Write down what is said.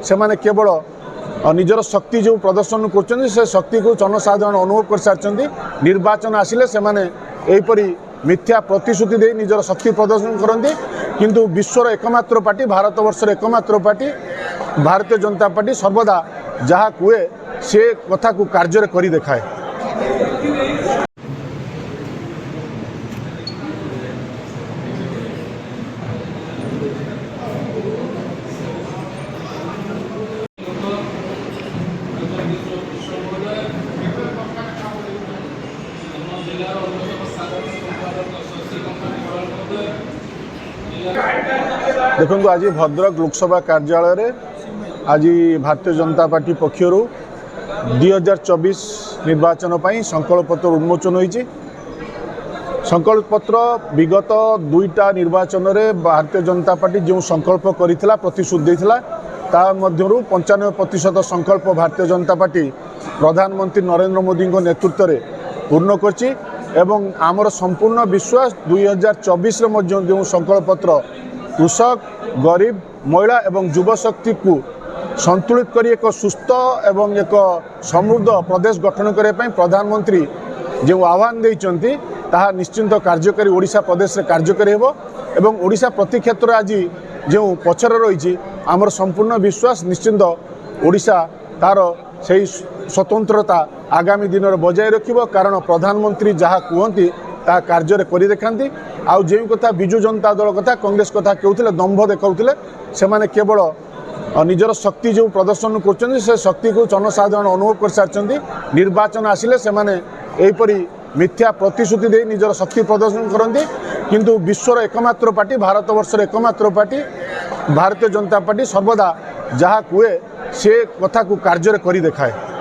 से केवल निजर शक्ति जो प्रदर्शन कर शक्ति को जनसाधारण अनुभव कर सारी निर्वाचन आसिले से यहीपरी मिथ्या प्रतिश्रुति दे निजर शक्ति प्रदर्शन करती किंतु विश्वर एकमात्र पार्टी भारतवर्षर एकमात्र पार्टी भारतीय जनता पार्टी सर्वदा जहाँ कहे से कथा को कार्य कर देखाए। देखो आज भद्रक लोकसभा कार्यालय रे आज भारतीय जनता पार्टी पक्षर 2024 निर्वाचन पर संकल्प पत्र उन्मोचन होती। संकल्प पत्र विगत दुईटा निर्वाचन में भारतीय जनता पार्टी जो संकल्प करिथिला प्रतिश्रुति देथिला ता मध्यरु 95% संकल्प भारतीय जनता पार्टी प्रधानमंत्री नरेंद्र मोदी नेतृत्व में पूर्ण करछि एवं आमर संपूर्ण विश्वास 2024 रे मध्य जो संकल्प पत्र कृषक गरीब महिला एवं युवशक्ति को संतुलित कर एक सुस्थ एवं एक समृद्ध प्रदेश गठन करने प्रधानमंत्री जो आह्वान देइचंती ताहा निश्चिंत कार्यकारी ओडिशा प्रदेश रे कार्यकारी हेबो एवं ओडिशा प्रति क्षेत्र आज जो पछर रही आमर संपूर्ण विश्वास निश्चिंत ओडिशा तार से स्वतंत्रता आगामी दिन में बजाय रखिबो कारण प्रधानमंत्री जहाँ कहती ता कार्य कर देखाती आउ जो कथा विजु जनता दल कथा कांग्रेस कथा कहते दंभ देखाउथिले से केवल निजर शक्ति जो प्रदर्शन कर शक्ति को जनसाधारण अनुभव कर सारी निर्वाचन आसिले से यहीपरी मिथ्या प्रतिश्रुति दे निजर शक्ति प्रदर्शन करती किंतु विश्वर एकमात्र पार्टी भारतवर्षर एकमात्र पार्टी भारतीय जनता पार्टी सर्वदा जहाँ कहे से कथा को कार्य कर देखाए।